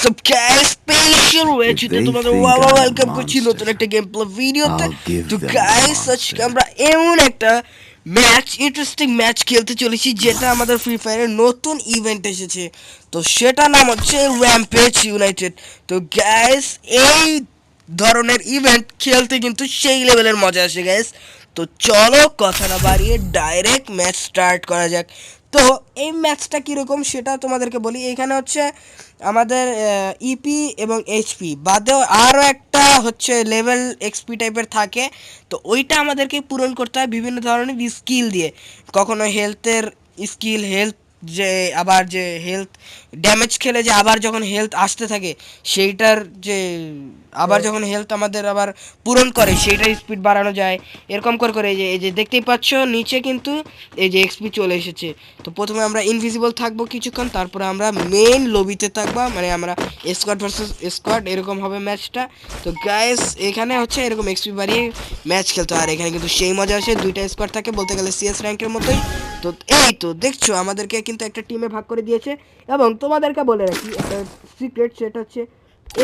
সব স্পেশাল ওয়েতে তোমাদের ওয়েলকাম করছি নতুন একটা গেম প্লে ভিডিওতে। তো গাইস আজকে আমরা এমন একটা ইন্টারেস্টিং ম্যাচ খেলতে চলেছি যেটা আমাদের ফ্রি ফায়ারের নতুন ইভেন্ট এসেছে। তো সেটা নাম হচ্ছে র্যাম্পেজ ইউনাইটেড। তো গাইস এই ধরনের ইভেন্ট খেলতে কিন্তু সেই লেভেলের মজা আসে গাইস। তো চলো কথা না বাড়িয়ে ডাইরেক্ট ম্যাচ স্টার্ট করা যাক। তো এই ম্যাচটা কীরকম সেটা তোমাদেরকে বলি। এখানে হচ্ছে আমাদের ইপি এবং এইচপি বাদেও আরও একটা হচ্ছে লেভেল এক্সপি টাইপের থাকে। তো ওইটা আমাদেরকে পূরণ করতে হয় বিভিন্ন ধরনের স্কিল দিয়ে। কখনো হেলথের স্কিল, হেলথ যে আবার যে হেলথ ড্যামেজ খেলে যে আবার যখন হেলথ আসতে থাকে সেইটার যে আবার যখন হেলথ আমাদের আবার পূরণ করে সেইটার স্পিড বাড়ানো যায়। এরকম করে করে এই যে দেখতেই পাচ্ছ নিচে কিন্তু এই যে এক্সপি চলে এসেছে। তো প্রথমে আমরা ইনভিজিবল থাকবো কিছুক্ষণ, তারপরে আমরা মেন লবিতে থাকবো, মানে আমরা স্কোয়াড ভার্সেস স্কোয়াড এরকম হবে ম্যাচটা। তো গাইস এখানে হচ্ছে এরকম এক্সপি বাড়িয়ে ম্যাচ খেলতে হয়, আর এখানে কিন্তু সেই মজা আসে। দুইটা স্কোয়াড থাকে বলতে গেলে সিএস র্যাঙ্কের মতোই। তো এই তো দেখছো আমাদেরকে কিন্তু একটা টিমে ভাগ করে দিয়েছে। এবং তোমাদেরকে বলে রাখি একটা সিক্রেট, সেটা হচ্ছে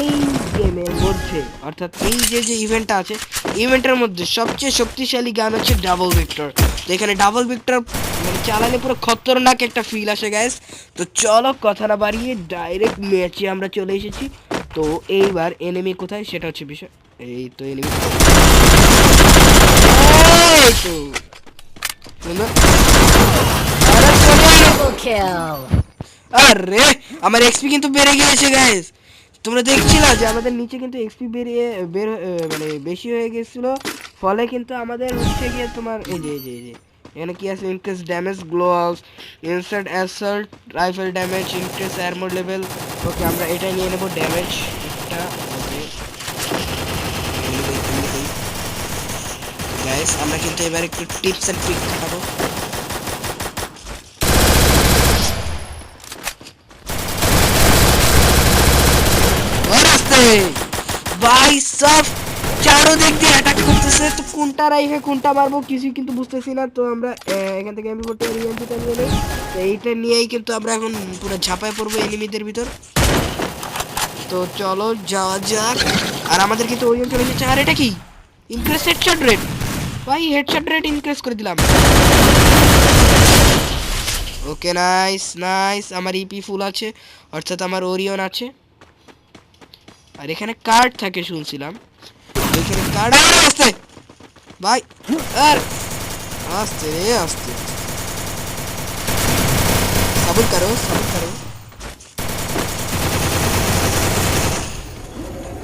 এই গেমের মধ্যে অর্থাৎ এই যে ইভেন্টটা আছে, ইভেন্টের মধ্যে সবচেয়ে শক্তিশালী গান হচ্ছে ডাবল ভিক্টর। তো এখানে ডাবল ভিক্টর মানে চালালে পুরো খতরনাক একটা ফিল আসে গাইস। তো চলো কথা না বাড়িয়ে ডাইরেক্ট ম্যাচে আমরা চলে এসেছি। তো এইবার এনিমি কোথায় সেটা হচ্ছে বিষয়। এই তো এনিমি, এই তো সুন্দর। আরে আমার এক্সপি কিন্তু বেড়ে গিয়েছে গাইস। তোমরা দেখছিলা যে আমাদের নিচে কিন্তু এক্সপি মানে বেশি হয়ে গেছিল, ফলে কিন্তু আমাদের হচ্ছে গিয়ে তোমার এই যে এখানে কি আছে, increase damage gloves, insert assault rifle damage, increase armour level. Okay আমরা এটা নিয়ে নেব ড্যামেজ এটা। ওকে গাইস আমরা কিন্তু এবার একটু টিপস এন্ড ট্রিক দেখাবো। ভাই সব চারোদিক দিয়ে অ্যাটাক করতেছে, তো কোনটা রাইফে কোনটা মারবো কিছুই কিন্তু বুঝতেছি না। তো আমরা এখান থেকে এমপি করতে এমপিটা নিয়ে নেই। তো এইটা নিয়েই কিন্তু আমরা এখন পুরো ঝাঁপায় পড়বো এনিমিদের ভিতর। তো চলো যাওয়া যাক। আর আমাদের কিন্তু ওই চলে এসেছে। আর এটা কি ইনক্রিজ হেডশট রেট, ভাই হেডশট রেট ইনক্রিজ করে দিলাম। ওকে নাইস নাইস, আমার ইপি ফুল আছে অর্থাৎ আমার ওরিয়ন আছে। আর এখানে কার্ড থাকে শুনছিলাম, এখানে কার্ড আসতে ভাই। আর আস্তে রে আস্তে, সাবুর করো সাবুর করো।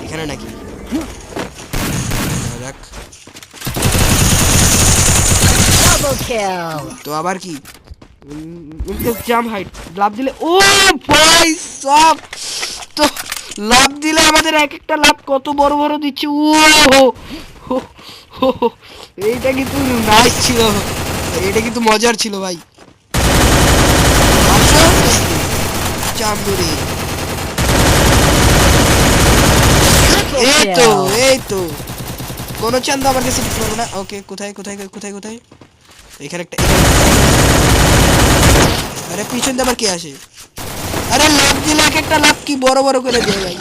এখানে নাকি দেখ, তো আবার কি জাম হাইট লাভ দিলে, ও ভাই সব তো লাভ দিলে আমাদের এক একটা লাভ কত বড় বড় দিচ্ছে। ও এইটা কিন্তু নাইস ছিল, এটা কিন্তু মজার ছিল ভাই। চামড়ি এই তো এই তো কোনো চান্দা আমার কাছে দিতে পারবো না। ওকে কোথায় কোথায় কোথায় কোথায়, এখানে একটা, আরে পিছন দিয়ে আবার কে আসে। আরে লাভ দিলে এক একটা লাভ কি বড় বড় করে দিয়ে ভাই।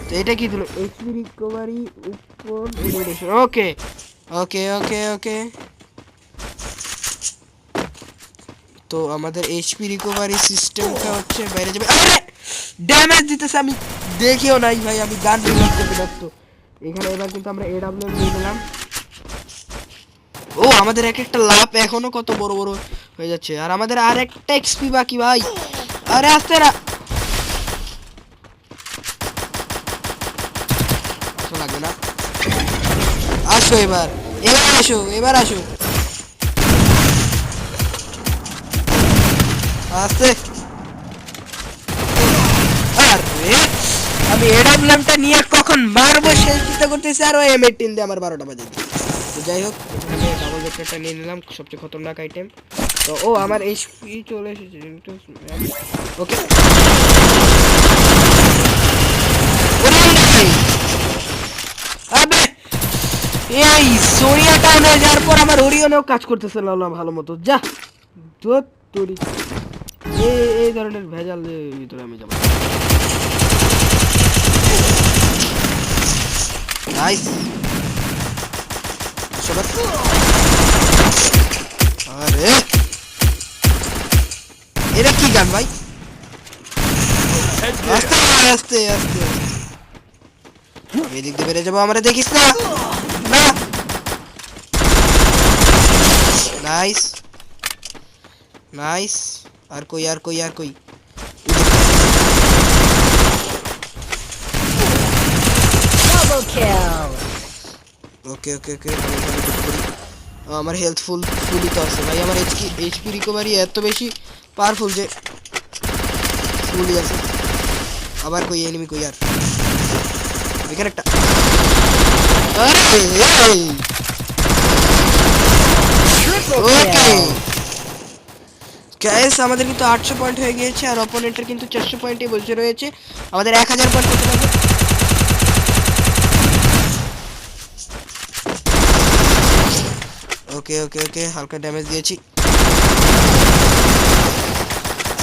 তো এটা কি দিল, এইচপি রিকভারি উপর এলিমিনেশন। ওকে ওকে ওকে ওকে, তো আমাদের এইচপি রিকভারি সিস্টেমটা হচ্ছে বাইরে যাবে। আরে ড্যামেজ দিতেছে, আমি দেখিও নাই ভাই, আমি গান রিলোড করতে ব্যস্ত। এখানে এবার কিন্তু আমরা এডব্লিউ নিয়ে নিলাম। ও আমাদের এক একটা লাভ এখনো কত বড় বড় হয়ে যাচ্ছে, আর আমাদের আর একটা এক্সপি বাকি ভাই। আরে আসতে না লাগবে না, আসো এবার, এবার আসো এবার আসো আসতে। আরে আমি এডব্লিউটা নিয়ে কখন মারবো সেই চিন্তা করতেছি, আর ওই এম18 দিয়ে আমার 12টা বাজে। তো যাই হোক এখানে ডাবল ভেক্টরটা নিয়ে নিলাম, সবচেয়ে খতরনাক আইটেম। তো ও আমার এইচপি চলে এসেছে। ওকে আবে এই সোনিয়া টাউন হয়ে যাওয়ার পর আমার ওরিয়নেও কাজ করতেছে না ভালো মতো। যা তোর এই ধরনের ভেজাল ভিতরে আমি যাবো। নাইস। আরে এটা কি গান ভাই? আস্তে আস্তে আস্তে আমি এদিক দিয়ে বেড়ে যাবো, আমরা দেখিস না। Nice nice. আর কই আর কই আর কই? ওকে ওকে ওকে। আমার হেলথ ফুলই তো আছে ভাই। আমার এইচপি রিকভারি এত বেশি পাওয়ারফুল যে ফুলই আছে। আবার কই এনিমি কই? আর এখানে একটা। ওকে গাইস, আমাদের কিন্তু 800 পয়েন্ট হয়ে গিয়েছে আর অপোনেন্টের কিন্তু 400 পয়েন্টই বসে রয়েছে। আমাদের 1000 পয়েন্ট করতে হবে। ওকে ওকে ওকে, হালকা ড্যামেজ দিয়েছি।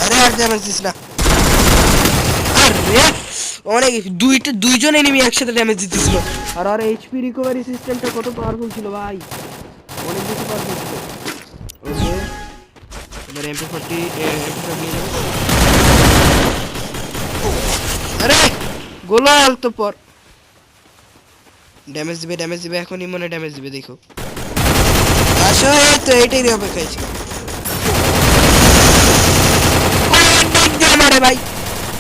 আরে আর ড্যামেজ দিস না। আরে অনেক দুইজন এনিমি একসাথে ড্যামেজ দিতেছিল। আর এইচপি রিকভারি সিস্টেমটা কত পাওয়ারফুল ছিল ভাই, অনেক বেশি পাওয়ারফুল ছিল। ওকে এবার MP40 নিয়ে যাবো। আরে গোলাল তো পর ড্যামেজ দিবে এখনই মনে ড্যামেজ দিবে। দেখো আসলে তো এটাই অপেক্ষায় ছিল। মারে ভাই,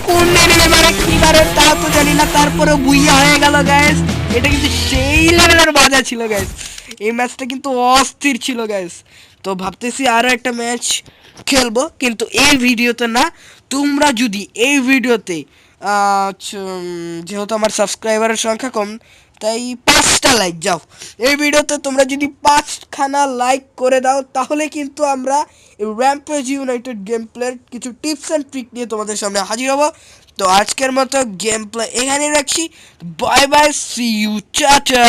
কোন লেভেলে মারে কি মারে তা তো জানি না, তারপরে বুইয়া হয়ে গেল গাইস। এটা কিন্তু সেই লেভেলের মজা ছিল গাইস। এই ম্যাচটা কিন্তু অস্থির ছিল গাইস। তো ভাবতেছি আরো একটা ম্যাচ খেলবো, কিন্তু এই ভিডিওতে না। তোমরা যদি এই ভিডিওতে যেহেতু আমার সাবস্ক্রাইবারের সংখ্যা কম, তাই 5টা লাইক যাও। এই ভিডিওতে তোমরা যদি 5খানা লাইক করে দাও তাহলে কিন্তু আমরা এই র্যাম্পেজ ইউনাইটেড গেম প্লের কিছু টিপস অ্যান্ড ট্রিক নিয়ে তোমাদের সামনে হাজির হব। তো আজকের মতো গেম প্লে এখানে রাখছি। Bye bye, see you, tata.